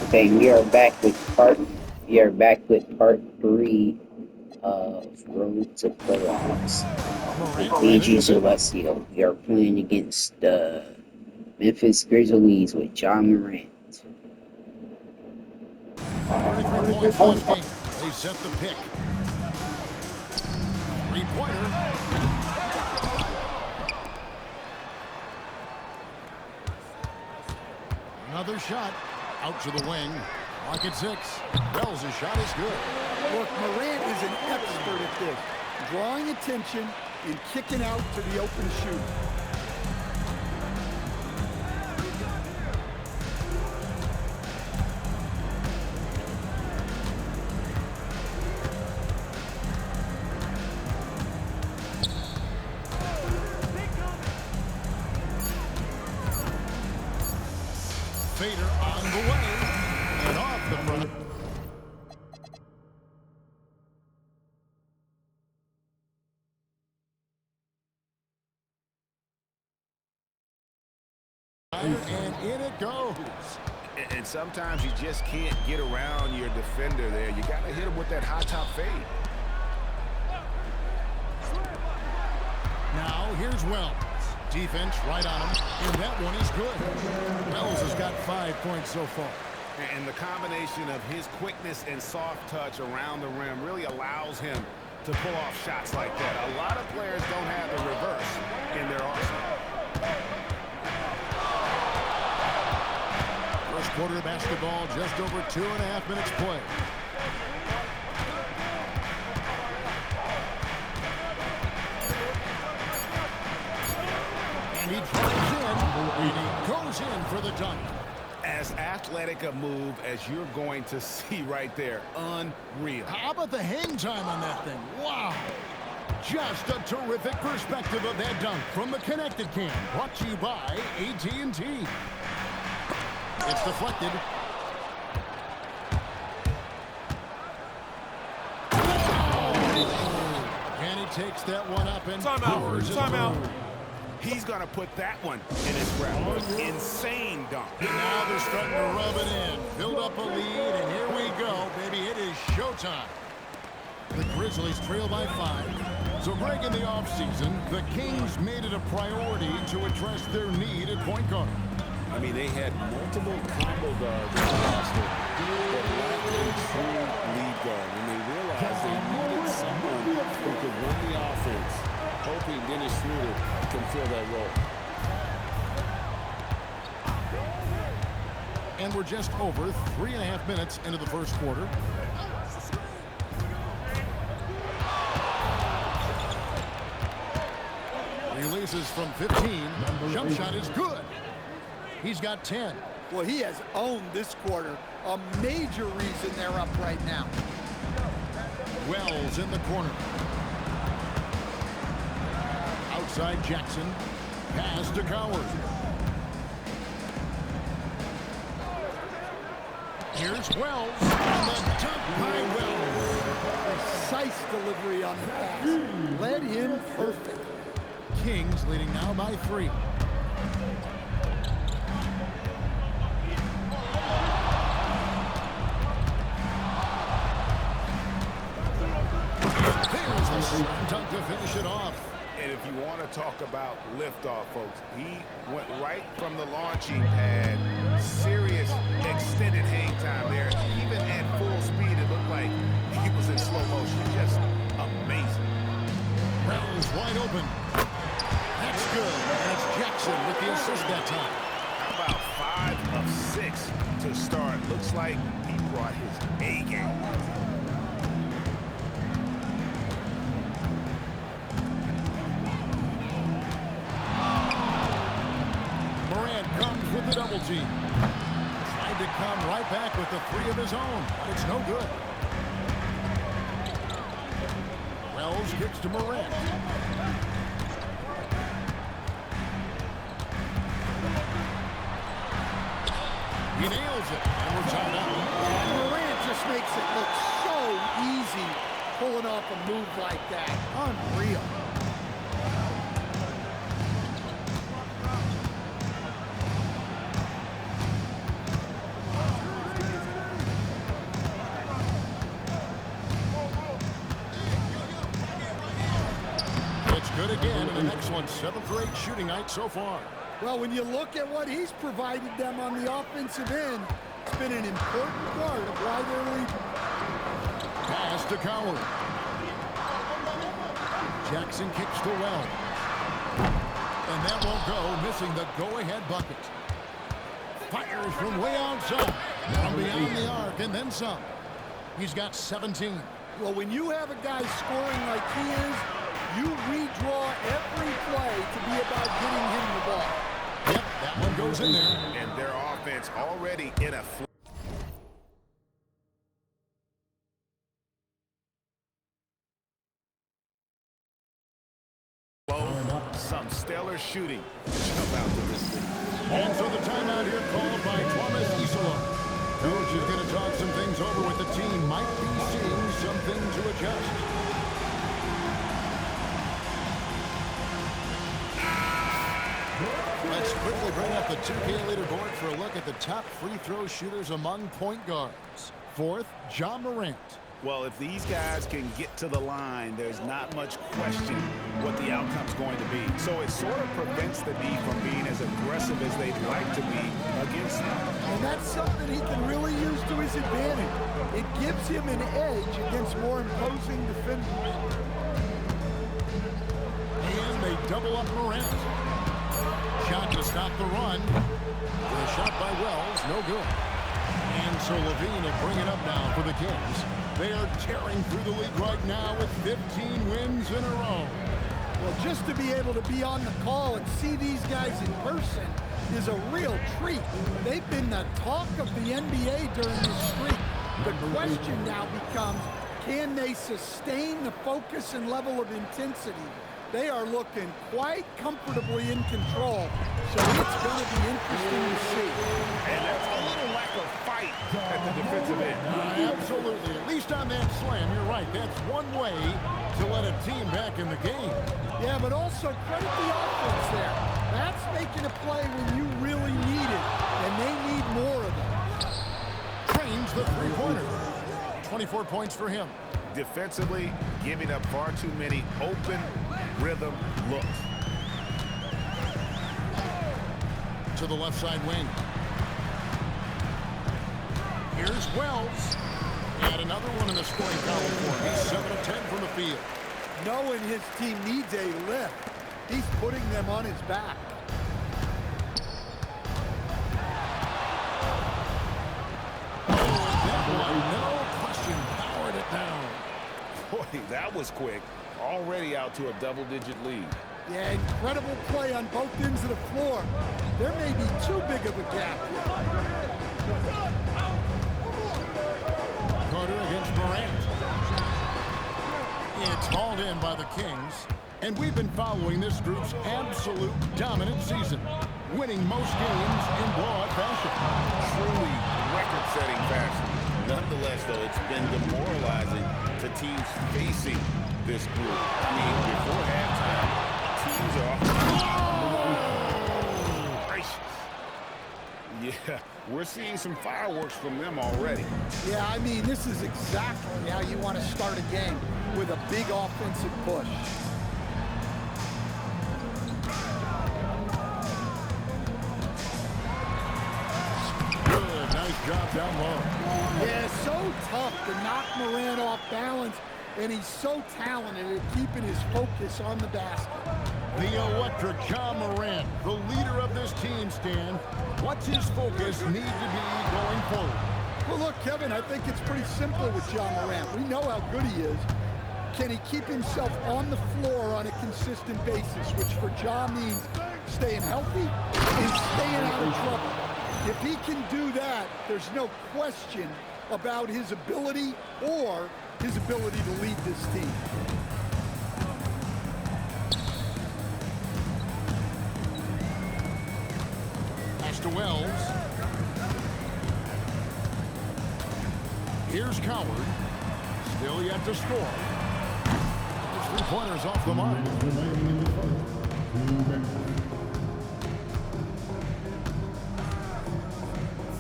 Okay, we are back with part three of Road to Playoffs. And AG Celestio. We are playing against the Memphis Grizzlies with John Morant. 33 points last game. They set the pick. Three-pointer. Another shot. Out to the wing. Lock at 6. Wells' shot is good. Look, Morant is an expert at this. Drawing attention and kicking out to the open shoot. Fader on the way. And off the front. And in it goes. And sometimes you just can't get around your defender there. You got to hit him with that high top fade. Now here's Wells. Defense right on him. And that one is good. Wells has got 5 points so far. And the combination of his quickness and soft touch around the rim really allows him to pull off shots like that. A lot of players don't have the reverse in their arsenal. First quarter of basketball, just over 2.5 minutes play. And he drives in, and he goes in for the dunk. As athletic a move as you're going to see right there. Unreal. How about the hang time on that thing? Wow. Just a terrific perspective of that dunk from the Connected Cam. Brought to you by AT&T. It's deflected. And he takes that one up and powers it through. He's going to put that one in his grab. Insane dunk. And now they're starting to rub it in. Build up a lead, and here we go, baby. It is showtime. The Grizzlies trail by 5. So, Greg, in the offseason, the Kings made it a priority to address their need at point guard. I mean, they had multiple combo guards on the roster that lacked a true lead guard. And they realized they needed someone who could run the offense, hoping Dennis Schroeder can fill that role. And we're just over 3.5 minutes into the first quarter. Releases from 15. Jump shot is good. He's got 10. Well, he has owned this quarter. A major reason they're up right now. Wells in the corner. Outside Jackson. Pass to Coward. Here's Wells. And the dunk by Wells. Precise delivery on the pass. Led him perfect. Kings leading now by 3. There's the slam dunk to finish it off. And if you want to talk about liftoff, folks, he went right from the launching pad. Serious extended hang time there. Even at full speed, it looked like he was in slow motion. Just amazing. Wells wide open. That's good. And it's Jackson with the assist that time. How about 5 of 6 to start? Looks like he brought his A game. Comes with the double team. Tried to come right back with the 3 of his own, but it's no good. Wells kicks to Morant. He nails it, and we're tied up. Morant just makes it look so easy pulling off a move like that. Unreal. again, and an excellent 7th or 8th shooting night so far. Well, when you look at what he's provided them on the offensive end, it's been an important part of why they're leading. Pass to Coward. Jackson kicks to Wells. And that won't go, missing the go-ahead bucket. Fires from way outside. From beyond the arc, and then some. He's got 17. Well, when you have a guy scoring like he is, you redraw every play to be about getting him the ball. Yep, that one goes in there. And their offense already in a flow. Some stellar shooting jump out to this league. And so the timeout here called by Thomas Isola. Coach is going to talk some things over with the team. Might be seeing something to adjust. Let's quickly bring up the 2K leaderboard for a look at the top free throw shooters among point guards. 4th, Ja Morant. Well, if these guys can get to the line, there's not much question what the outcome's going to be. So it sort of prevents the D from being as aggressive as they'd like to be against them. And that's something he can really use to his advantage. It gives him an edge against more imposing defenders. And they double up Morant. Shot to stop the run. The shot by Wells, no good. And so Levine will bring it up now for the Kings. They are tearing through the league right now with 15 wins in a row. Well, just to be able to be on the call and see these guys in person is a real treat. They've been the talk of the NBA during this streak. The question now becomes, can they sustain the focus and level of intensity? They are looking quite comfortably in control, so it's going to be interesting to see. And that's a little lack of fight at the defensive end. Absolutely. At least on that slam, you're right. That's one way to let a team back in the game. Yeah, but also credit the offense there. That's making a play when you really need it, and they need more of it. Trains the three-pointer. 24 points for him. Defensively, giving up far too many open rhythm looks. To the left side wing. Here's Wells. And another one in the scoring column for him. He's 7 of 10 from the field. Knowing his team needs a lift, he's putting them on his back. No question, powered it down. Boy, that was quick. Already out to a double-digit lead. Yeah, incredible play on both ends of the floor. There may be too big of a gap. Carter against Morant. It's hauled in by the Kings. And we've been following this group's absolute dominant season, winning most games in blowout fashion. Truly record-setting fashion. Nonetheless, though, it's been demoralizing to teams facing this group. I mean, before halftime, teams are off. Gracious. Yeah, we're seeing some fireworks from them already. Yeah, I mean, this is exactly how you want to start a game, with a big offensive push. Good, nice job down low. Yeah, so tough to knock Morant off balance, and he's so talented at keeping his focus on the basket. The electric Ja Morant, the leader of this team, Stan. What's his focus need to be going forward? Well, look, Kevin, I think it's pretty simple with Ja Morant. We know how good he is. Can he keep himself on the floor on a consistent basis, which for Ja means staying healthy and staying out of trouble. If he can do that, there's no question about his ability or his ability to lead this team. Pass to Wells. Here's Coward. Still yet to score. His three-pointer's off the mark.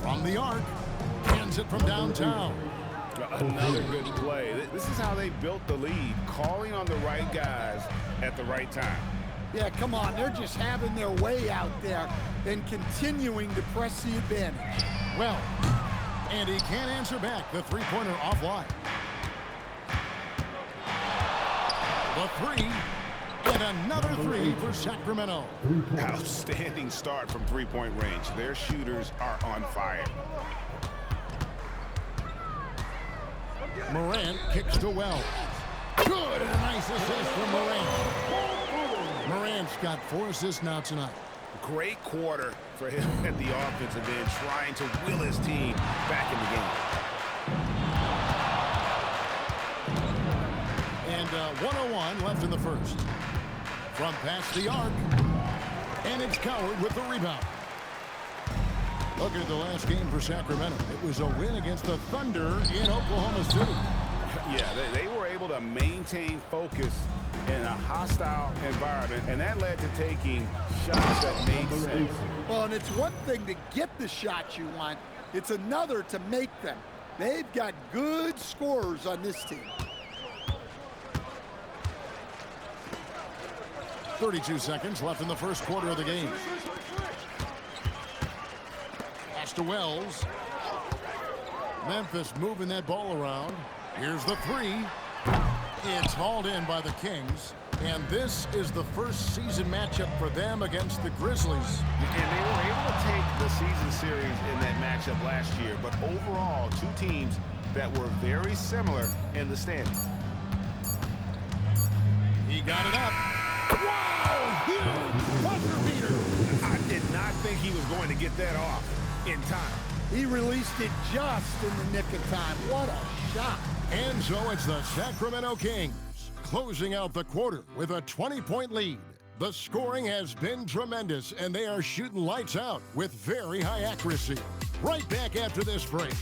From the arc. Hands it from downtown. Another good play. This is how they built the lead, calling on the right guys at the right time. Yeah, come on. They're just having their way out there and continuing to press the advantage. Well, and he can't answer back. The three-pointer offline. The three, and another three for Sacramento. Outstanding start from three-point range. Their shooters are on fire. Morant kicks to Wells. Good, and a nice assist from Morant. Morant's got 4 assists now tonight. Great quarter for him at the offensive end, trying to will his team back in the game. And 1:01 left in the first. From past the arc, and it's Coward with the rebound. Look at the last game for Sacramento. It was a win against the Thunder in Oklahoma City. Yeah, they were able to maintain focus in a hostile environment, and that led to taking shots that made sense. Well, and it's one thing to get the shots you want. It's another to make them. They've got good scorers on this team. 32 seconds left in the first quarter of the game. Pass to Wells. Memphis moving that ball around. Here's the three. It's hauled in by the Kings. And this is the first season matchup for them against the Grizzlies. And they were able to take the season series in that matchup last year. But overall, two teams that were very similar in the standings. He got it up. Wow! Huge buzzer beater. I did not think he was going to get that off in time. He released it just in the nick of time. What a shot. And so it's the Sacramento Kings closing out the quarter with a 20-point lead. The scoring has been tremendous, and they are shooting lights out with very high accuracy. Right back after this break.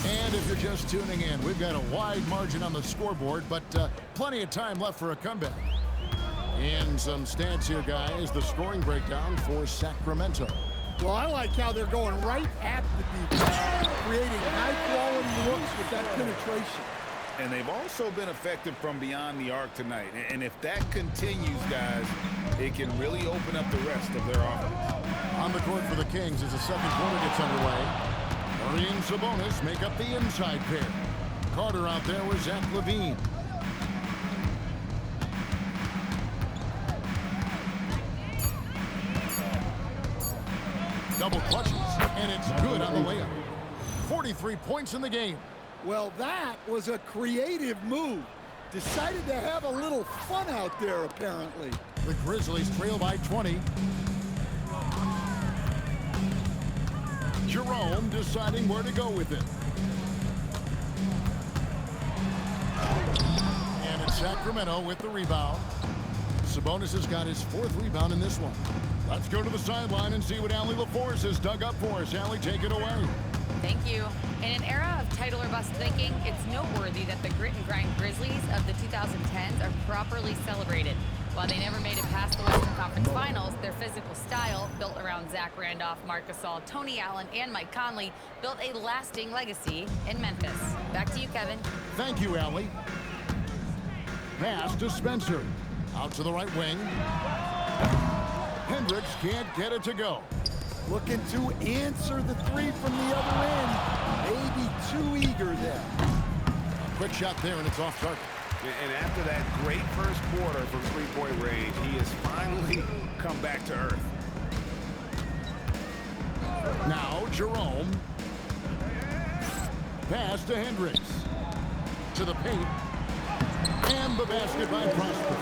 And if you're just tuning in, we've got a wide margin on the scoreboard, but plenty of time left for a comeback. And some stats here, guys. The scoring breakdown for Sacramento. Well, I like how they're going right at the defense, creating high-quality looks with that penetration. And they've also been effective from beyond the arc tonight. And if that continues, guys, it can really open up the rest of their offense. On the court for the Kings as the second quarter gets underway. Murray and Sabonis make up the inside pair. Carter out there with Zach LaVine. Double clutches, and it's good on the layup. 43 points in the game. Well, that was a creative move. Decided to have a little fun out there, apparently. The Grizzlies trail by 20. Jerome deciding where to go with it. And it's Sacramento with the rebound. Sabonis has got his 4th rebound in this one. Let's go to the sideline and see what Allie LaForce has dug up for us. Allie, take it away. Thank you. In an era of title or bust thinking, it's noteworthy that the grit and grind Grizzlies of the 2010s are properly celebrated. While they never made it past the Western Conference Finals, their physical style, built around Zach Randolph, Marc Gasol, Tony Allen, and Mike Conley, built a lasting legacy in Memphis. Back to you, Kevin. Thank you, Allie. Pass to Spencer. Out to the right wing. Hendricks can't get it to go. Looking to answer the three from the other end. Maybe too eager there. Quick shot there, and it's off target. And after that great first quarter from three-point range, he has finally come back to earth. Now Jerome. Pass to Hendricks. To the paint. And the basket by Prosper.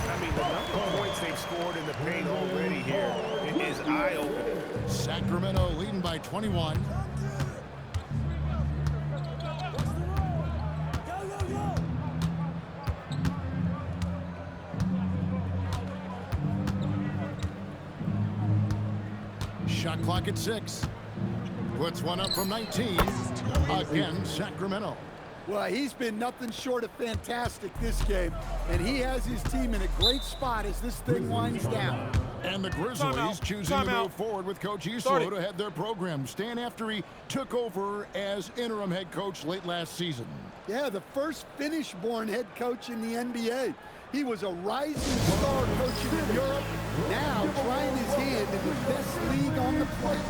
I mean, the number of points they've scored in the paint already here is eye-opening. Sacramento leading by 21. Shot clock at 6. Puts one up from 19 against Sacramento. Well, he's been nothing short of fantastic this game, and he has his team in a great spot as this thing winds down. And the Grizzlies choosing to move forward with Coach Islo to head their program, staying after he took over as interim head coach late last season. Yeah, the first Finnish-born head coach in the NBA. He was a rising star coaching in Europe, now trying his hand in the best league on the planet.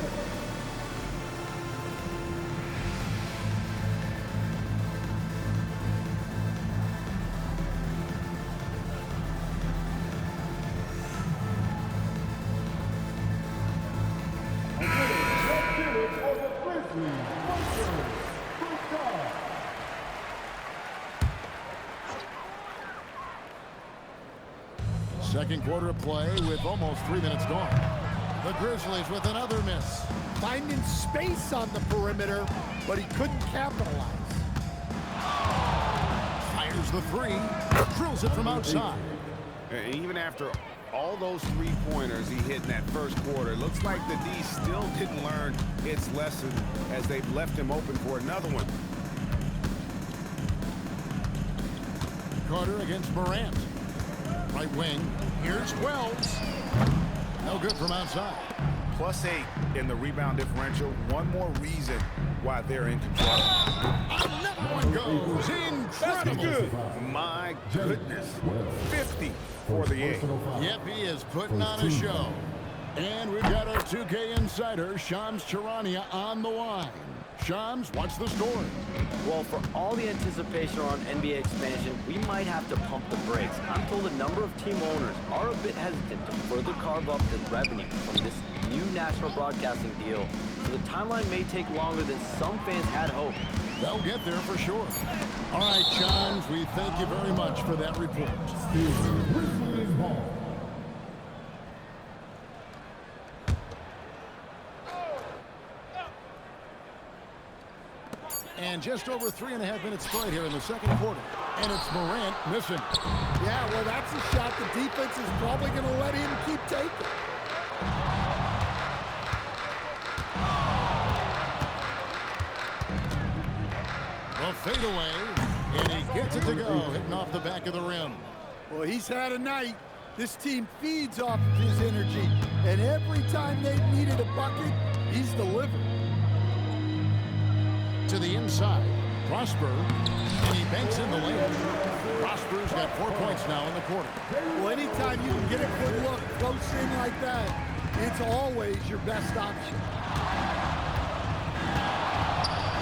Second quarter of play with almost 3 minutes gone. The Grizzlies with another miss. Finding space on the perimeter, but he couldn't capitalize. Fires the three, drills it from outside. And even after all those three-pointers he hit in that first quarter, looks like the D still didn't learn its lesson as they've left him open for another one. Carter against Morant. Right wing, here's Wells. No good from outside. +8 in the rebound differential. One more reason why they're in control. Another one goes. Incredible. My goodness. 50 for the 8. Yep, he is putting on a show. And we've got our 2K insider, Shams Charania, on the line. Shams, what's the story? Well, for all the anticipation around NBA expansion, we might have to pump the brakes. I'm told a number of team owners are a bit hesitant to further carve up the revenue from this new national broadcasting deal, so the timeline may take longer than some fans had hoped. They'll get there for sure. All right, Shams, we thank you very much for that report. And just over 3.5 minutes played here in the second quarter. And it's Morant missing. Yeah, well, that's a shot the defense is probably going to let him keep taking. A fadeaway, and he gets it to go, hitting off the back of the rim. Well, he's had a night. This team feeds off of his energy, and every time they've needed a bucket, he's delivered. To the inside, Prosper, and he banks in the lane. Prosper's got 4 points now in the quarter. Well, anytime you can get a good look close in like that, it's always your best option.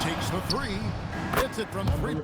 Takes the three, hits it from 3.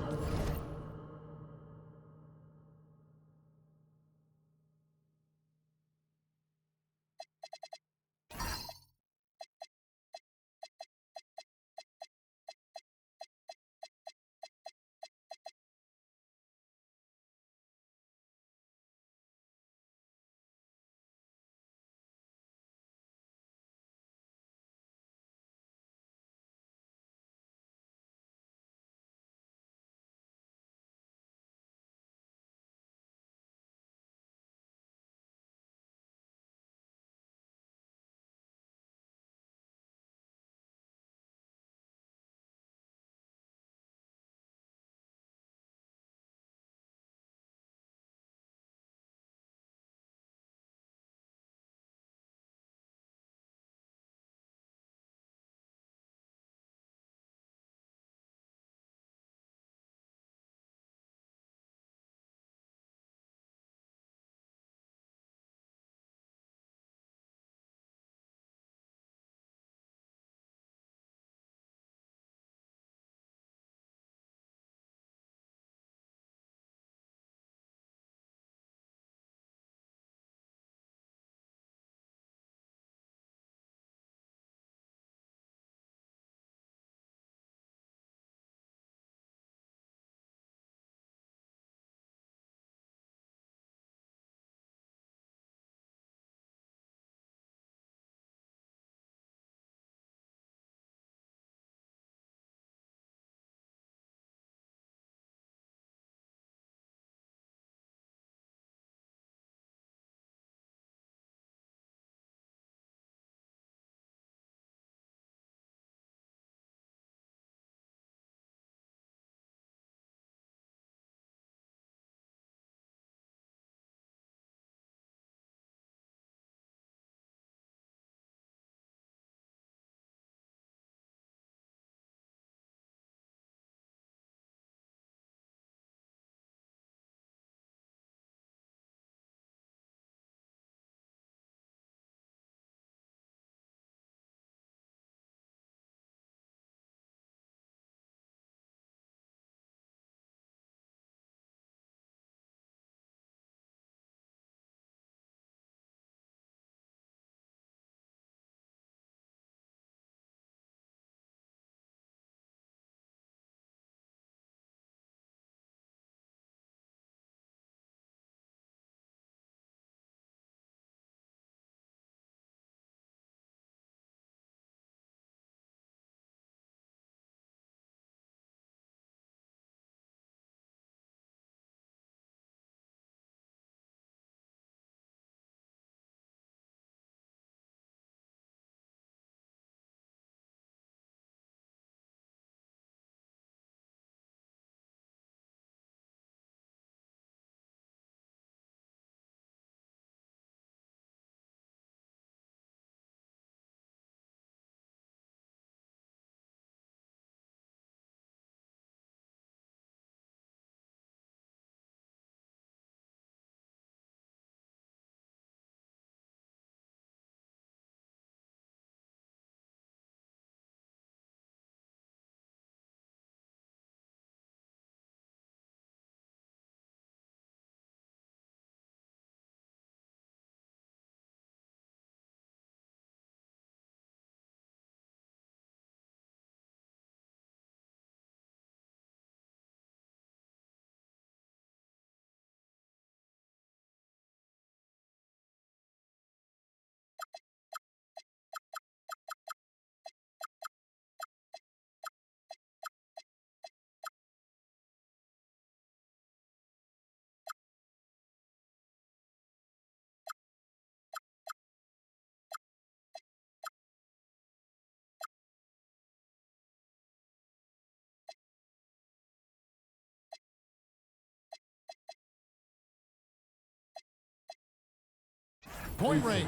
Point range.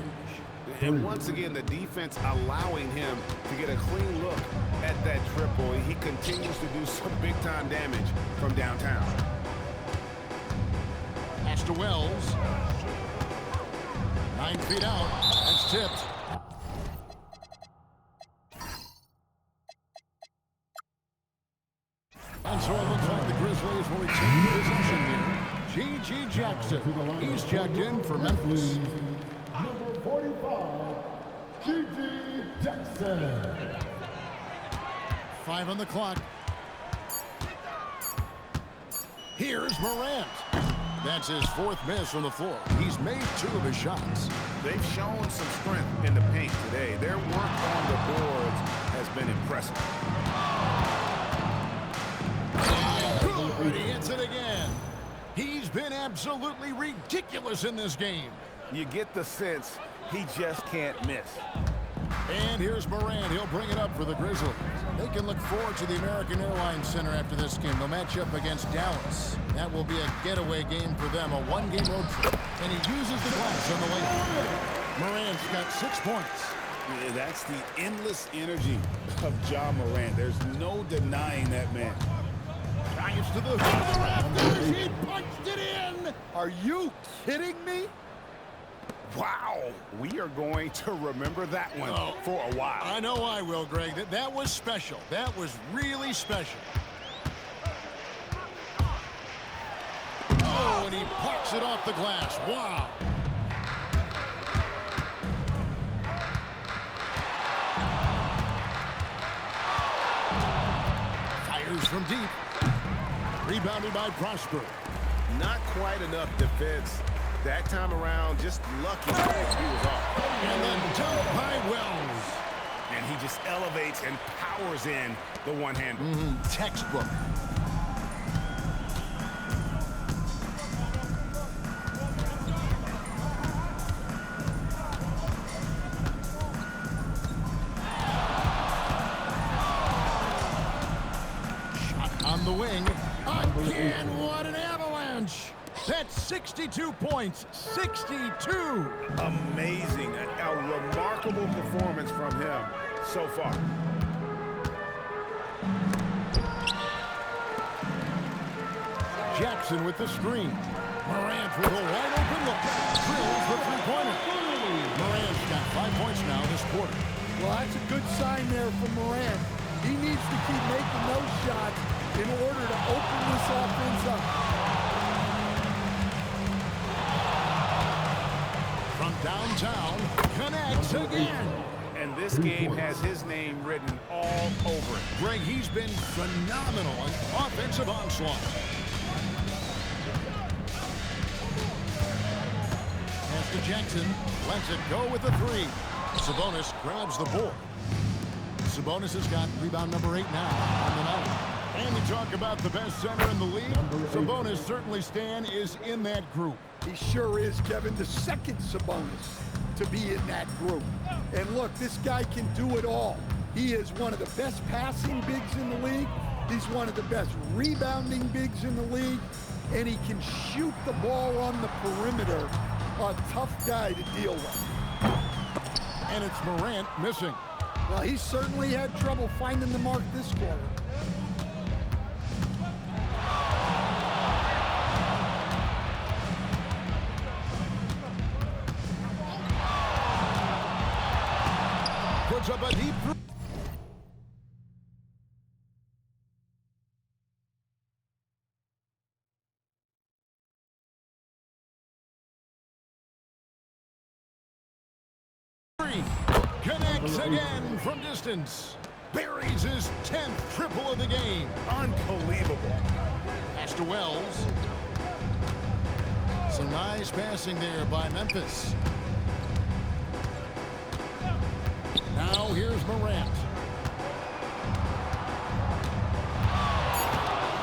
And once again, the defense allowing him to get a clean look at that triple. He continues to do some big-time damage from downtown. Pass to Wells. 9 feet out. That's tipped. And so it looks like the Grizzlies will retain possession here. G.G. Jackson. He's checked in for Memphis. Number 45, G.G. Jackson. 5 on the clock. Here's Morant. That's his 4th miss from the floor. He's made 2 of his shots. They've shown some strength in the paint today. Their work on the boards has been impressive. And he hits it again. He's been absolutely ridiculous in this game. You get the sense he just can't miss. And here's Morant. He'll bring it up for the Grizzlies. They can look forward to the American Airlines Center after this game. They'll match up against Dallas. That will be a getaway game for them, a 1-game road trip. And he uses the glass on the way through. Morant's got 6 points. Yeah, that's the endless energy of Ja Morant. There's no denying that man. Giants to the rafters. He punched it in. Are you kidding me? Wow, we are going to remember that one for a while. I know I will, Greg. That was special. That was really special. Oh, and he parks it off the glass. Wow. Fires from deep. Rebounded by Prosper. Not quite enough defense. That time around, just lucky he was off. And then dumped by Wells. And he just elevates and powers in the one-hander. Textbook. Shot on the wing. Again, what an avalanche. That's 62 points. 62. Amazing. A remarkable performance from him so far. Jackson with the screen. Morant with a wide open look. Drills the three-pointer. Morant's got 5 points now this quarter. Well, that's a good sign there from Morant. He needs to keep making those shots in order to open this offense up. From downtown, connects again. And this game has his name written all over it. Greg, he's been phenomenal in offensive onslaught. Pass to Jackson. Lets it go with the 3. Sabonis grabs the board. Sabonis has got rebound number 8 now on the night. And you talk about the best center in the league. Sabonis, certainly Stan, is in that group. He sure is, Kevin, the second Sabonis to be in that group. And look, this guy can do it all. He is one of the best passing bigs in the league. He's one of the best rebounding bigs in the league. And he can shoot the ball on the perimeter. A tough guy to deal with. And it's Morant missing. Well, he certainly had trouble finding the mark this quarter. Puts up a deep three. Connects again from distance. Buries his 10th triple of the game. Unbelievable. Pass to Wells. Some nice passing there by Memphis. Now here's Morant.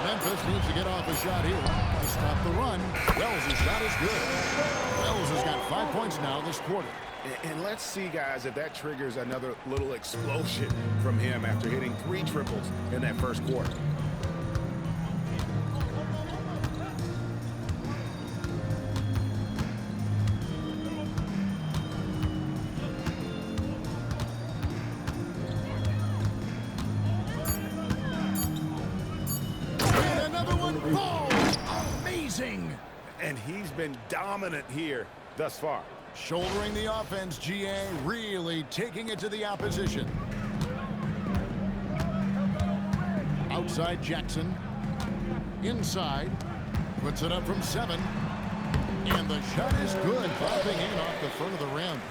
Memphis needs to get off a shot here to stop the run. Wells' shot is good. Wells has got 5 points now this quarter. And let's see, guys, if that triggers another little explosion from him after hitting 3 triples in that first quarter. amazing. And he's been dominant here thus far. Shouldering the offense, GA, really taking it to the opposition. Outside Jackson. Inside. Puts it up from 7. And the shot is good, popping in off the front of the rim.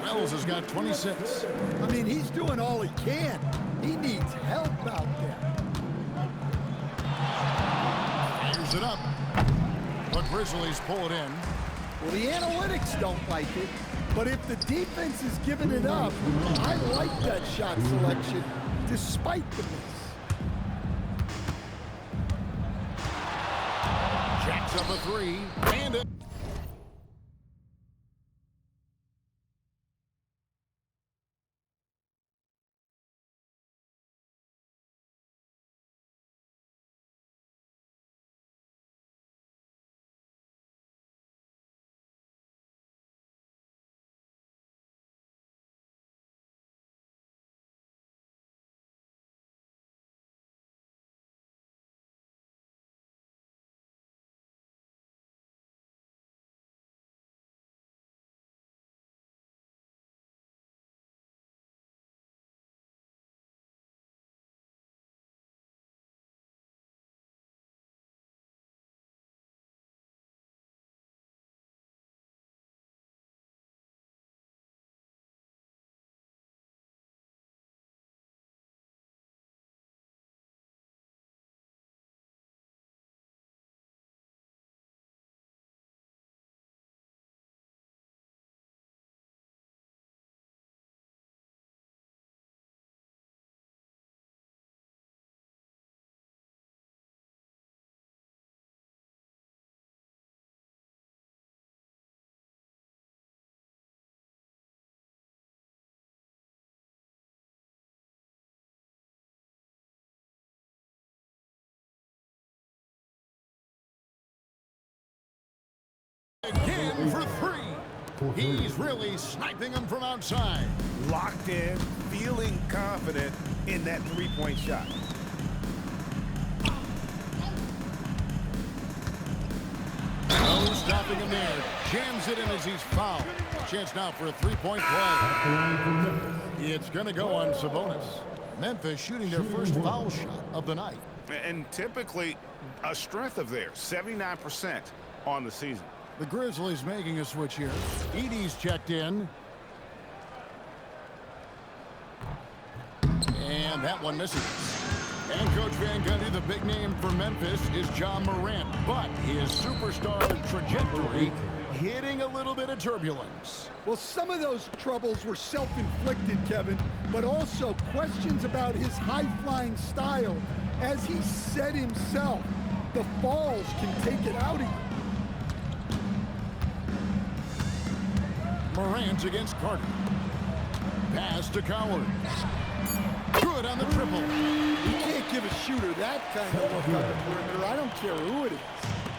Wells has got 26. I mean, he's doing all he can. He needs help out there. Fires it up. The Grizzlies pull it in. Well, the analytics don't like it, but if the defense is giving it up, I like that shot selection, despite the miss. Jacks up a 3. And it. Again for 3. He's really sniping them from outside. Locked in, feeling confident in that three-point shot. No stopping him there. Jams it in as he's fouled. Chance now for a 3-point play. It's going to go on Sabonis. Memphis shooting their first foul shot of the night. And typically a strength of theirs, 79% on the season. The Grizzlies making a switch here. Edey's checked in. And that one misses. And Coach Van Gundy, the big name for Memphis is John Morant. But his superstar trajectory hitting a little bit of turbulence. Well, some of those troubles were self-inflicted, Kevin, but also questions about his high-flying style. As he said himself, the falls can take it out of you. Morant against Carter. Pass to Coward. Good on the triple. You can't give a shooter that kind of look on the perimeter. I don't care who it is.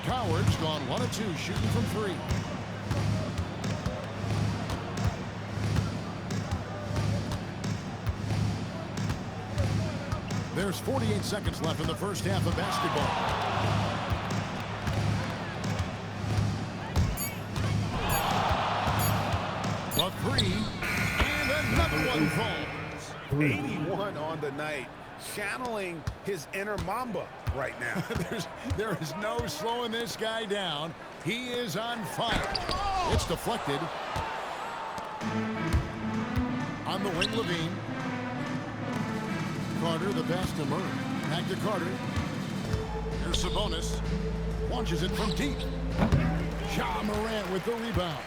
Coward's gone 1 of 2 shooting from 3. There's 48 seconds left in the first half of basketball. A 3, and another one falls. 81 on the night, channeling his inner Mamba right now. there is no slowing this guy down. He is on fire. It's deflected. On the wing, Levine. Carter, the pass to Murray. Back to Carter. Here's Sabonis. Launches it from deep. Ja Morant with the rebound.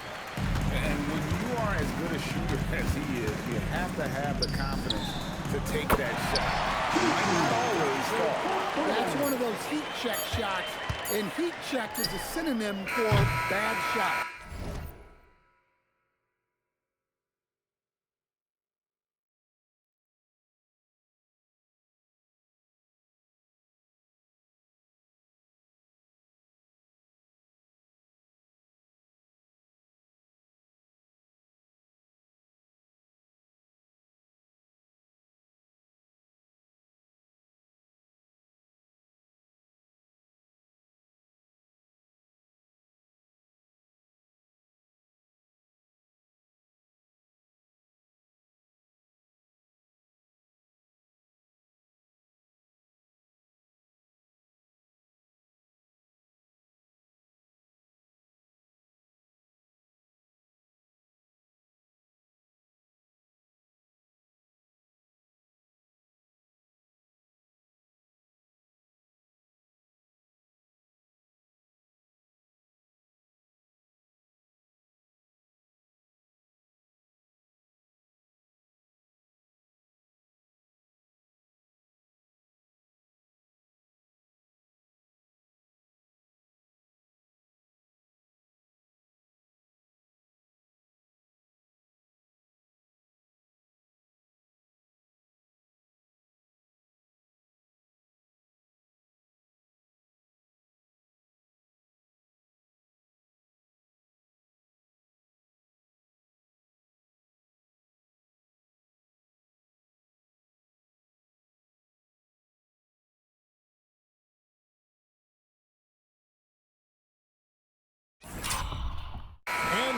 And when you are as good a shooter as he is, you have to have the confidence to take that shot. You might not always fall. That's one of those heat check shots, and heat check is a synonym for bad shot.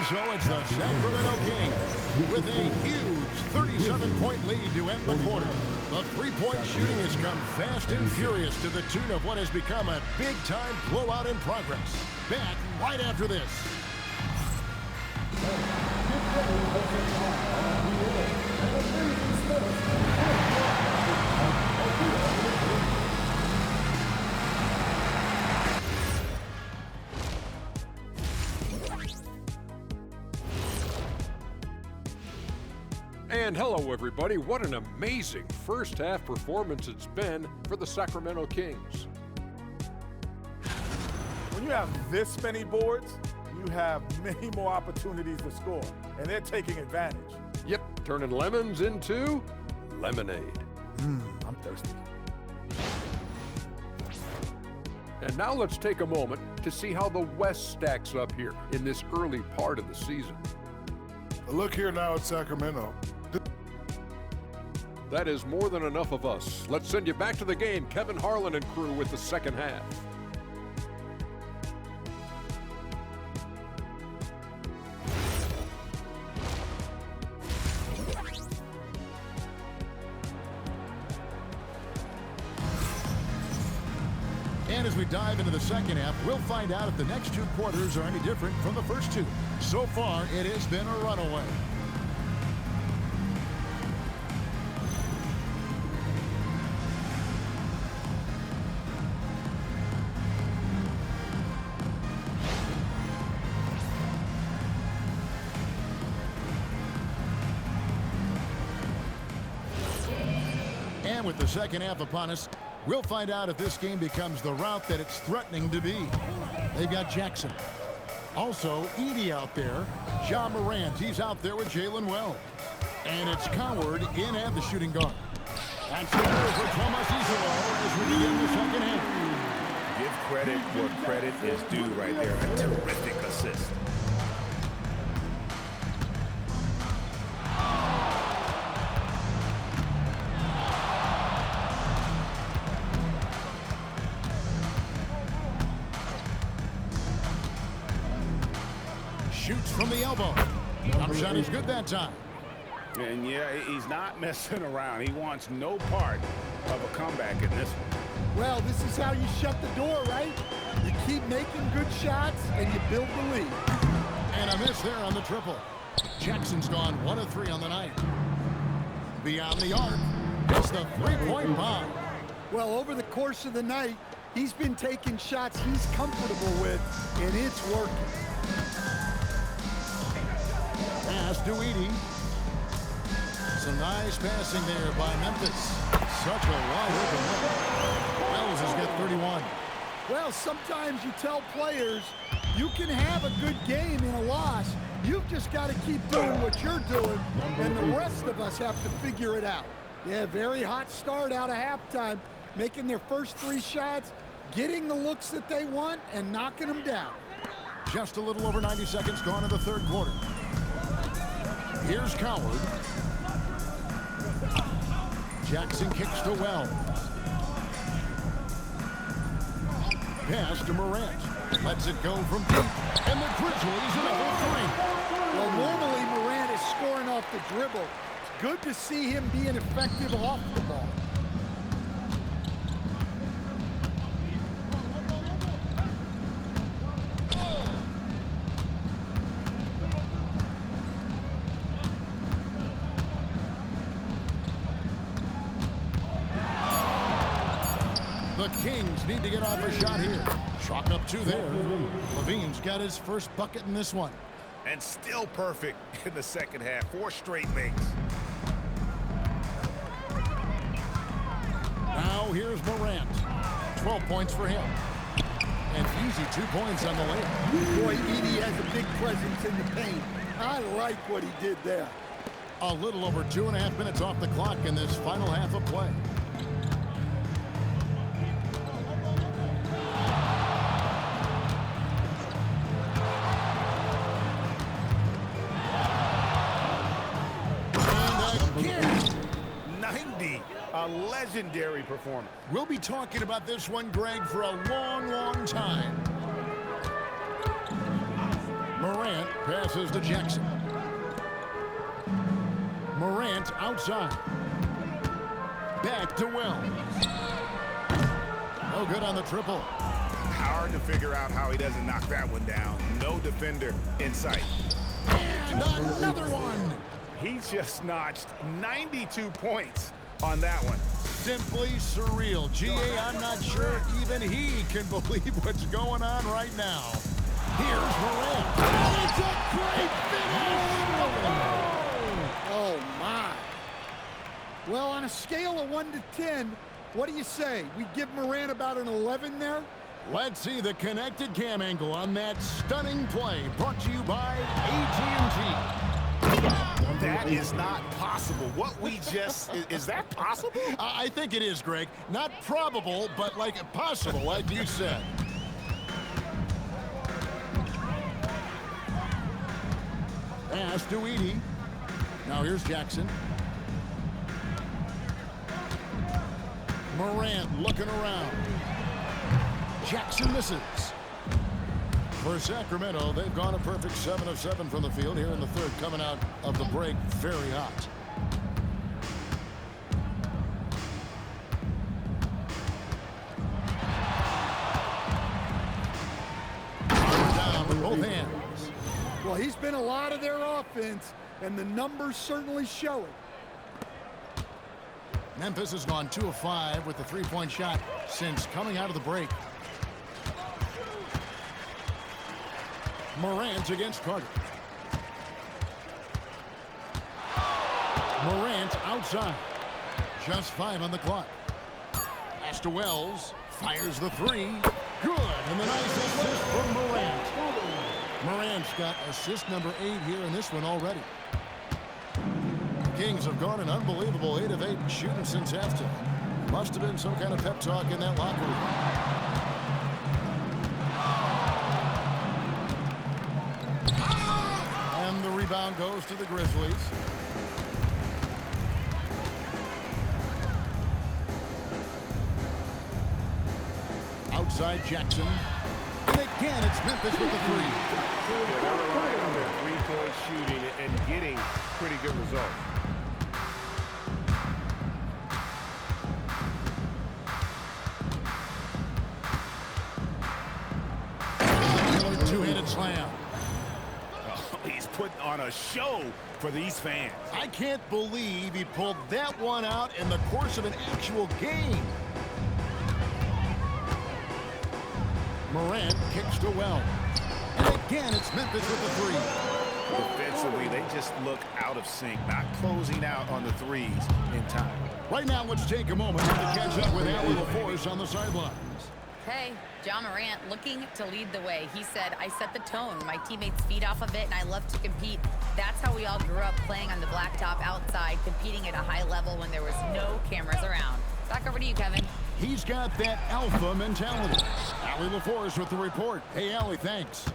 so it's the Sacramento Kings with a huge 37-point lead to end the quarter. The three-point shooting has come fast and furious to the tune of what has become a big-time blowout in progress. Back right after this. And hello, everybody. What an amazing first-half performance it's been for the Sacramento Kings. When you have this many boards, you have many more opportunities to score, and they're taking advantage. Yep, turning lemons into lemonade. I'm thirsty. And now let's take a moment to see how the West stacks up here in this early part of the season. Look here now at Sacramento. That is more than enough of us. Let's send you back to the game, Kevin Harlan and crew, with the second half. And as we dive into the second half, we'll find out if the next two quarters are any different from the first two. So far, it has been a runaway. And with the second half upon us, we'll find out if this game becomes the route that it's threatening to be. They've got Jackson. Also, Edie out there. Ja Morant, he's out there with Jalen Well. And it's Coward in at the shooting guard. That's the goal for Thomas Isolo as we begin the second half. Give credit where credit is due right there. A terrific assist. Shoots from the elbow. Jump shot is good that time. And yeah, he's not messing around. He wants no part of a comeback in this one. Well, this is how you shut the door, right? You keep making good shots and you build the lead. And a miss there on the triple. Jackson's gone 1 of 3 on the night. Beyond the arc, it's the three-point bomb. Well, over the course of the night, he's been taking shots he's comfortable with, and it's working. Pass to Edie. Some nice passing there by Memphis. Such a wide open look. Wells has got 31. Well, sometimes you tell players you can have a good game in a loss. You've just got to keep doing what you're doing, and the rest of us have to figure it out. Yeah, very hot start out of halftime, making their first 3 shots, getting the looks that they want, and knocking them down. Just a little over 90 seconds gone in the third quarter. Here's Coward. Jackson kicks to Well. Pass to Morant. Lets it go from deep. And the Grizzlies another 3. Well, normally Morant is scoring off the dribble. It's good to see him being effective off the ball. The Kings need to get off a shot here. Chalk up 2 there. Levine's got his first bucket in this one. And still perfect in the second half. 4 straight makes. Now here's Morant. 12 points for him. And easy 2 points on the layup. Boy, Edie has a big presence in the paint. I like what he did there. A little over 2.5 minutes off the clock in this final half of play. A legendary performance. We'll be talking about this one, Greg, for a long, long time. Morant passes to Jackson. Morant outside. Back to Wells. No good on the triple. Hard to figure out how he doesn't knock that one down. No defender in sight. And another one. He just notched 92 points on that one. Simply surreal. GA, I'm not sure even he can believe what's going on right now. Here's Morant. And it's a great finish. Oh, my. Well, on a scale of 1 to 10, what do you say? We give Morant about an 11 there? Let's see the connected cam angle on that stunning play, brought to you by AT&T. That is not possible. What we just... Is that possible? I think it is, Greg. Not probable, but like possible, like you said. Pass to Edie. Now here's Jackson. Morant looking around. Jackson misses. For Sacramento, they've gone a perfect 7 of 7 from the field here in the third, coming out of the break very hot. Down with both hands. Well, he's been a lot of their offense, and the numbers certainly show it. Memphis has gone 2 of 5 with the three-point shot since coming out of the break. Morant against Carter. Morant outside. Just 5 on the clock. Pass to Wells. Fires the 3. Good. And the nice assist from Morant. Morant's got assist number 8 here in this one already. Kings have gone an unbelievable 8 of 8 shooting since halftime. Must have been some kind of pep talk in that locker room. And the rebound goes to the Grizzlies. Outside Jackson. And again, it's Memphis with the 3. Yeah, they're relying on their three-point shooting and getting pretty good results. Two-handed slam. Oh, he's putting on a show for these fans. I can't believe he pulled that one out in the course of an actual game. Morant kicks to Wells. And again, it's Memphis with the 3. Defensively, they just look out of sync, not closing out on the threes in time. Right now, let's take a moment to catch up with Allie LaForce on the sidelines. Hey, John Morant looking to lead the way. He said, I set the tone. My teammates feed off of it, and I love to compete. That's how we all grew up, playing on the blacktop outside, competing at a high level when there was no cameras around. Back over to you, Kevin. He's got that alpha mentality. Allie LaForce with the report. Hey, Allie, thanks.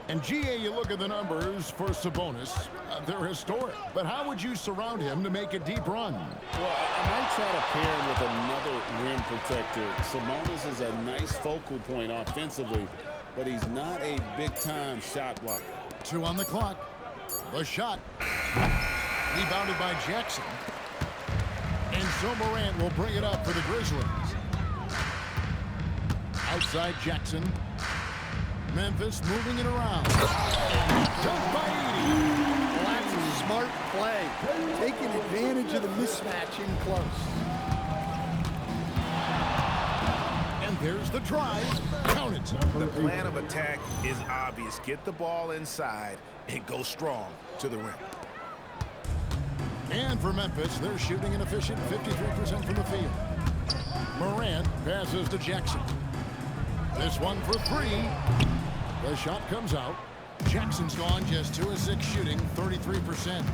And GA, you look at the numbers for Sabonis. They're historic. But how would you surround him to make a deep run? Well, I might try to pair him with another rim protector. Sabonis is a nice focal point offensively, but he's not a big-time shot blocker. 2 on the clock. The shot. Rebounded by Jackson. And so Morant will bring it up for the Grizzlies. Outside Jackson. Memphis moving it around. Dunked by Edie. Well, that's a smart play. Taking advantage of the mismatch in close. And there's the drive. Count it. The plan of attack is obvious. Get the ball inside and go strong to the rim. And for Memphis, they're shooting an efficient 53% from the field. Morant passes to Jackson. This one for 3. The shot comes out. Jackson's gone just 2 of 6 shooting, 33%.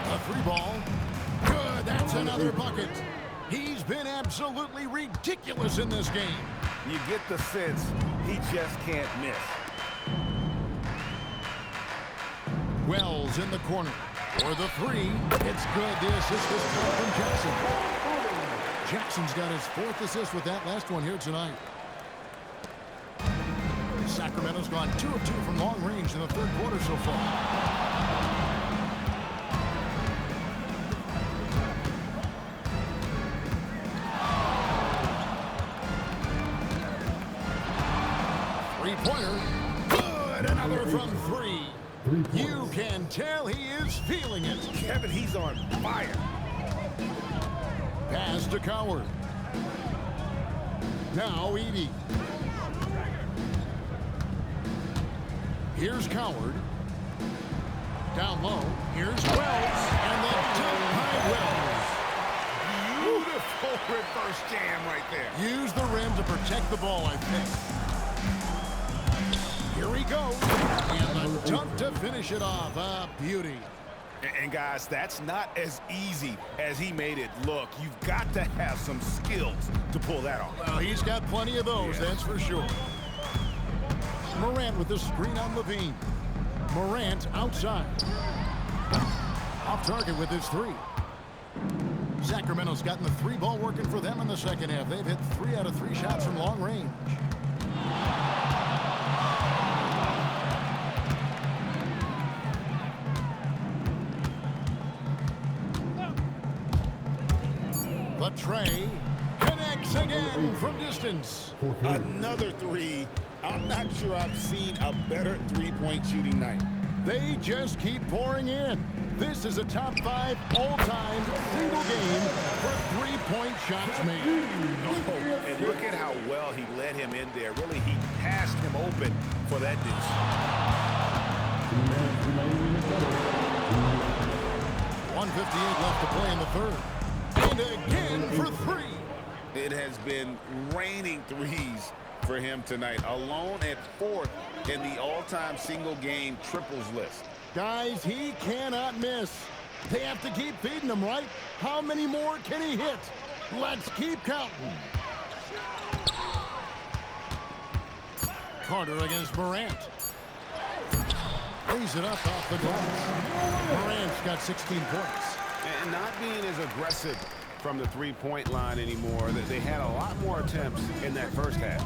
A 3 ball. Good, that's another bucket. He's been absolutely ridiculous in this game. You get the sense he just can't miss. Wells in the corner for the 3. It's good. The assist is from Jackson. Jackson's got his 4th assist with that last one here tonight. Sacramento's gone 2 of 2 from long range in the third quarter so far. Three-pointer. Good. Another from 3. You can tell he is feeling it. Kevin, he's on fire. Pass to Coward. Now Edey. Here's Coward. Down low. Here's Wells. And the dunk by Wells. Beautiful reverse jam right there. Use the rim to protect the ball, I think. Here he goes. And the dunk to finish it off. A beauty. And guys, that's not as easy as he made it look. You've got to have some skills to pull that off. Well, he's got plenty of those, that's for sure. Morant with the screen on Levine. Morant outside. Off target with his 3. Sacramento's gotten the 3 ball working for them in the second half. They've hit 3 out of 3 shots from long range. The tray connects again from distance. Another 3. I'm not sure I've seen a better three-point shooting night. They just keep pouring in. This is a top 5 all-time single game for three-point shots made. Oh, and look at how well he led him in there. Really, he passed him open for that deuce. 1:58 left to play in the third. And again for 3. It has been raining threes for him tonight, alone at 4th in the all-time single-game triples list. Guys, he cannot miss. They have to keep feeding him, right? How many more can he hit? Let's keep counting. Carter against Morant. Lays it up off the glass. Morant's got 16 points. And not being as aggressive from the three-point line anymore. They had a lot more attempts in that first half.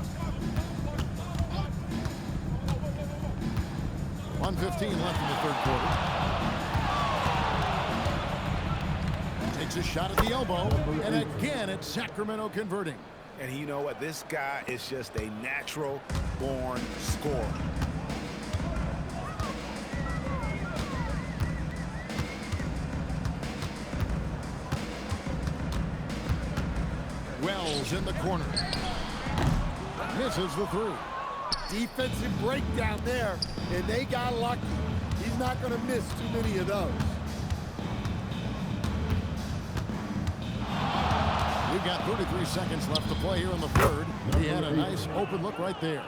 1:15 left in the third quarter. Takes a shot at the elbow, and again it's Sacramento converting. And you know what? This guy is just a natural-born scorer. Wells in the corner. Misses the 3. Defensive breakdown there, and they got lucky. He's not going to miss too many of those. We've got 33 seconds left to play here in the third. He had a nice open look right there.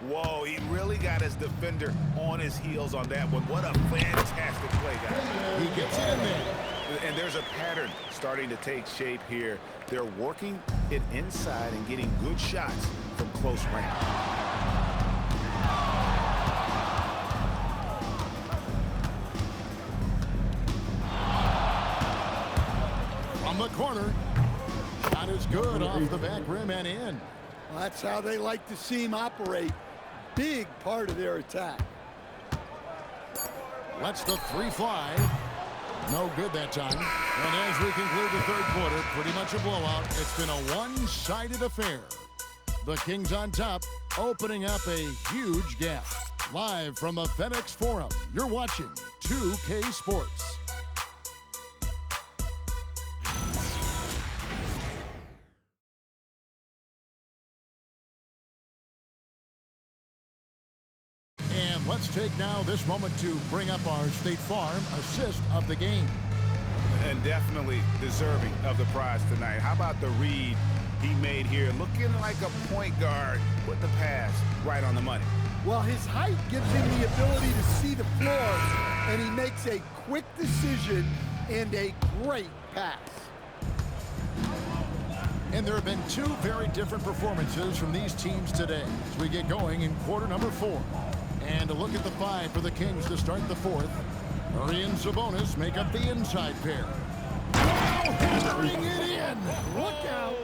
Whoa, he really got his defender on his heels on that one. What a fantastic play, guys. He gets it in there. And there's a pattern starting to take shape here. They're working it inside and getting good shots from close range. From the corner. Shot is good off the back rim and in. Well, that's how they like to see him operate. Big part of their attack. Lets the 3 fly. No good that time. And as we conclude the third quarter, pretty much a blowout. It's been a one-sided affair. The Kings on top, opening up a huge gap. Live from the FedEx Forum, you're watching 2K Sports. And let's take now this moment to bring up our State Farm assist of the game. And definitely deserving of the prize tonight. How about the read he made here? Looking like a point guard. Put the pass right on the money. Well, his height gives him the ability to see the floor, and he makes a quick decision and a great pass. And there have been 2 very different performances from these teams today as we get going in quarter number 4. And a look at the 5 for the Kings to start the 4th. Murray and Sabonis make up the inside pair. Now hammering it in. Look out.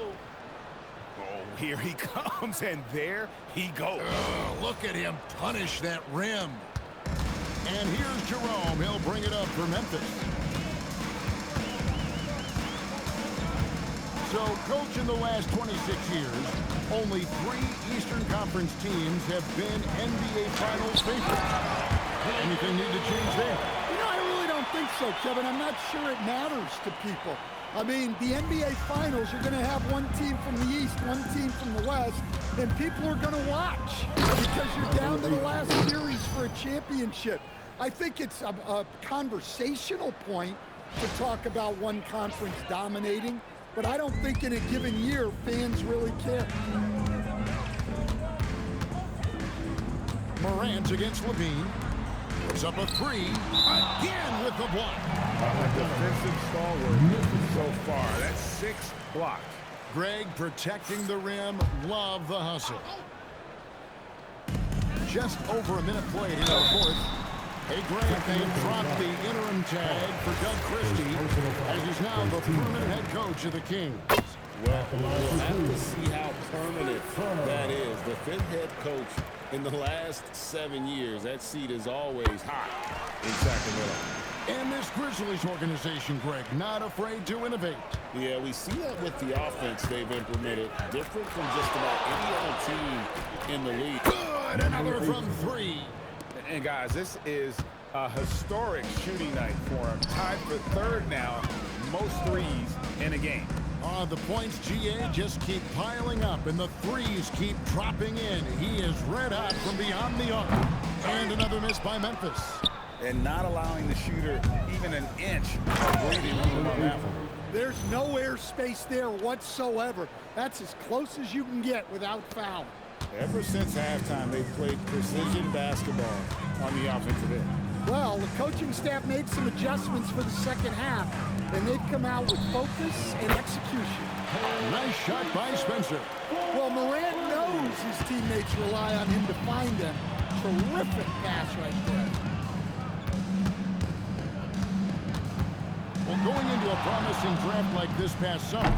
Oh, Here he comes, and there he goes. Look at him punish that rim. And here's Jerome. He'll bring it up for Memphis. So, Coach, in the last 26 years, only 3 Eastern Conference teams have been NBA Finals favorites. Anything need to change there? You know, I really don't think so, Kevin. I'm not sure it matters to people. I mean, the NBA Finals, you're going to have one team from the East, one team from the West, and people are going to watch because you're down to the last series for a championship. I think it's a conversational point to talk about one conference dominating, but I don't think in a given year fans really care. Morant against Levine. Puts up a 3. Again with the block. A defensive stalwart so far. That's 6 blocks. Greg protecting the rim. Love the hustle. Just over a minute played in the fourth. Hey, Greg, they dropped the interim tag for Doug Christie as he's now the permanent head coach of the Kings. Well, we'll have to see how permanent that is. The 5th head coach in the last 7 years. That seat is always hot in Sacramento. And this Grizzlies organization, Greg, not afraid to innovate. Yeah, we see that with the offense they've implemented. Different from just about any other team in the league. Good, another from 3. And guys, this is a historic shooting night for him. Tied for 3rd now, most threes in a game. The points, GA, just keep piling up, and the threes keep dropping in. He is red hot from beyond the arc. And another miss by Memphis. And not allowing the shooter even an inch of breathing room on that one. There's no airspace there whatsoever. That's as close as you can get without foul. Ever since halftime, they've played precision basketball on the offensive end. Well, the coaching staff made some adjustments for the second half, and they've come out with focus and execution. Nice shot by Spencer. Well, Morant knows his teammates rely on him to find them. Terrific pass right there. Well, going into a promising draft like this past summer,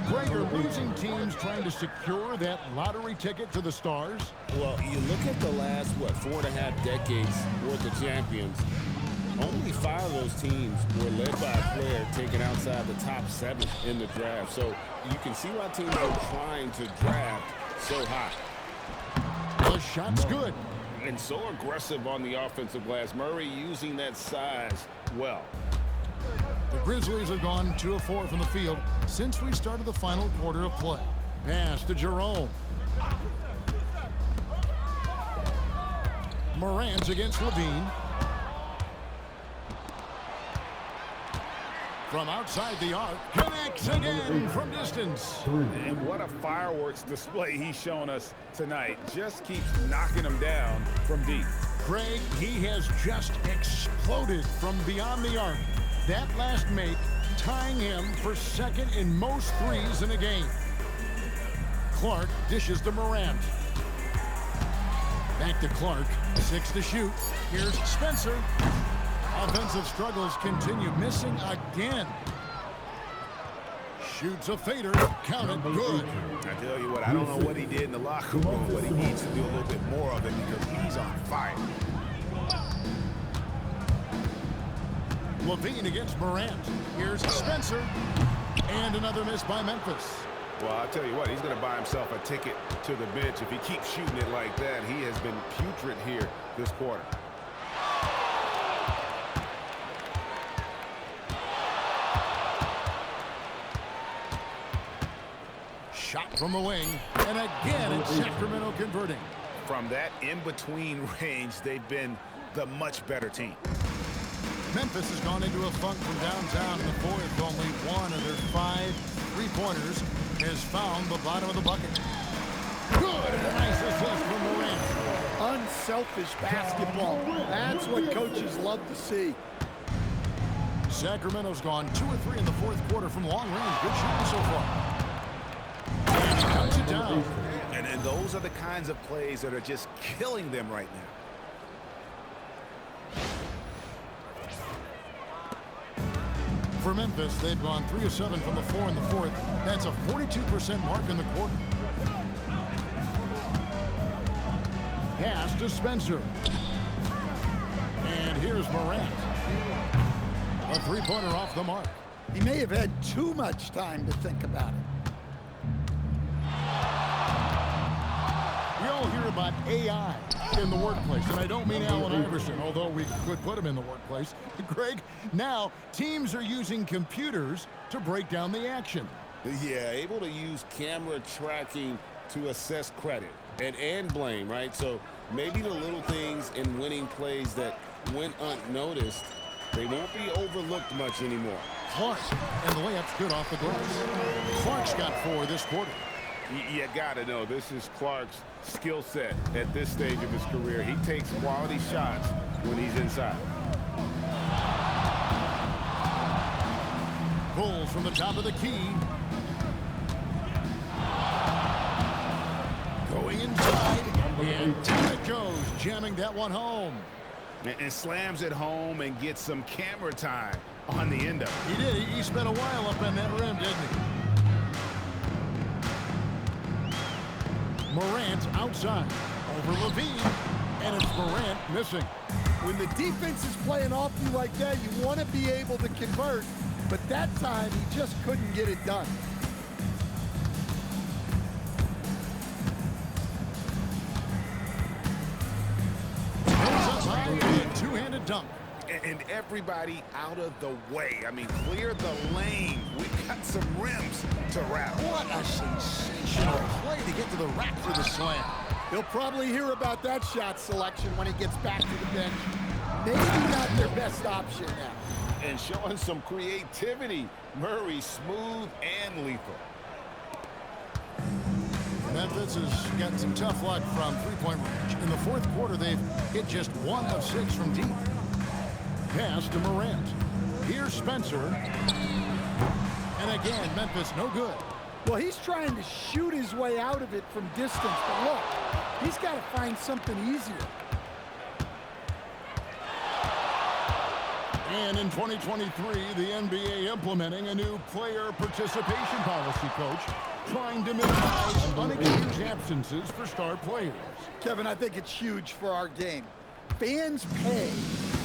Greg, are losing teams trying to secure that lottery ticket to the stars? Well, you look at the last, 4.5 decades worth of champions. Only 5 of those teams were led by a player taken outside the top 7 in the draft. So you can see why teams are trying to draft so high. The shot's good. And so aggressive on the offensive glass. Murray using that size well. The Grizzlies have gone 2 of 4 from the field since we started the final quarter of play. Pass to Jerome. Morant against Levine. From outside the arc, connects again from distance. And what a fireworks display he's shown us tonight. Just keeps knocking them down from deep. Craig, he has just exploded from beyond the arc. That last make tying him for 2nd in most threes in a game. Clark dishes to Morant. Back to Clark. 6 to shoot. Here's Spencer. Offensive struggles continue. Missing again. Shoots a fader. Count it. Good. I tell you what, I don't know what he did in the locker room, but he needs to do a little bit more of it because he's on fire. Levine against Morant. Here's Spencer. And another miss by Memphis. Well, I'll tell you what, he's going to buy himself a ticket to the bench. If he keeps shooting it like that, he has been putrid here this quarter. Shot from the wing. And again, it's Sacramento converting. From that in-between range, they've been the much better team. Memphis has gone into a funk from downtown in the fourth. Only 1 of their 5 3-pointers has found the bottom of the bucket. Good, and a nice assist from Morant. Unselfish basketball. That's what coaches love to see. Sacramento's gone 2 of 3 in the fourth quarter from long range. Good shooting so far. And he cuts it down. And those are the kinds of plays that are just killing them right now. For Memphis, they've gone 3 of 7 from the floor in the fourth. That's a 42% mark in the quarter. Pass to Spencer. And here's Morant. A three-pointer off the mark. He may have had too much time to think about it. We all hear about AI in the workplace, and I don't mean Allen Iverson, although we could put him in the workplace. Greg, now teams are using computers to break down the action. Yeah, able to use camera tracking to assess credit and blame, right? So maybe the little things in winning plays that went unnoticed, they won't be overlooked much anymore. Clark, and the layup's good off the glass. Clark's got 4 this quarter. You gotta know, this is Clark's skill set at this stage of his career. He takes quality shots when he's inside. Pulls from the top of the key. Going inside, and down it goes, jamming that one home. And slams it home and gets some camera time on the end of it. He did. He spent a while up in that rim, didn't he? Morant outside. Over Levine. And it's Morant missing. When the defense is playing off you like that, you want to be able to convert. But that time, he just couldn't get it done. Two-handed dunk. And everybody out of the way. I mean, clear the lane. We've got some rims to wrap. What a sensational play to get to the rack for the slam. He'll probably hear about that shot selection when he gets back to the bench. Maybe not their best option now. And showing some creativity. Murray, smooth and lethal. Memphis has gotten some tough luck from three-point range. In the fourth quarter, they've hit just 1 of 6 from deep. Pass to Morant. Here's Spencer. And again, Memphis no good. Well, he's trying to shoot his way out of it from distance, but look, he's got to find something easier. And in 2023, the NBA implementing a new player participation policy, Coach, trying to minimize unexcused absences for star players. Kevin, I think it's huge for our game. Fans pay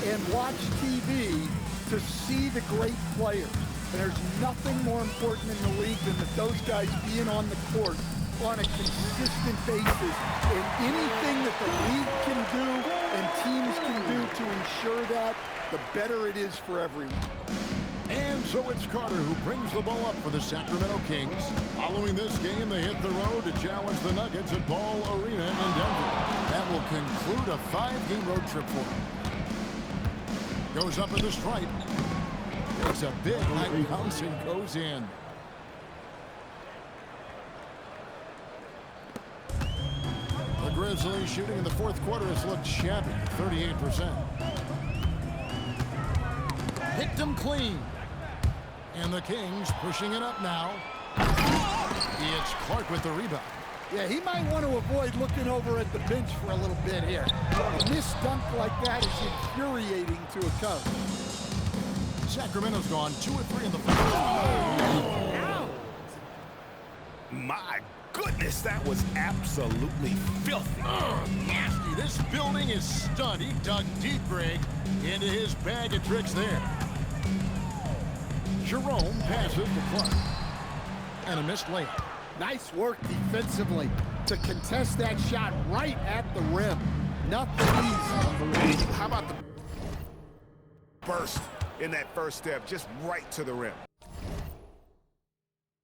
and watch TV to see the great players. And there's nothing more important in the league than that those guys being on the court on a consistent basis. And anything that the league can do and teams can do to ensure that, the better it is for everyone. And so it's Carter who brings the ball up for the Sacramento Kings. Following this game, they hit the road to challenge the Nuggets at Ball Arena in Denver. That will conclude a 5-game road trip for them. Goes up in the stripe. Takes a big light bounce and goes in. The Grizzlies shooting in the fourth quarter has looked shabby, 38%. Picked them clean. And the Kings pushing it up now. It's Clark with the rebound. Yeah, he might want to avoid looking over at the bench for a little bit here. A missed dunk like that is infuriating to a coach. Sacramento's gone 2 of 3 in the fourth. My goodness, that was absolutely filthy. Nasty. This building is stunned. He dug deep, Greg, into his bag of tricks there. Jerome passes to Clark. And a missed layup. Nice work defensively to contest that shot right at the rim. Nothing easy. How about the burst in that first step, just right to the rim?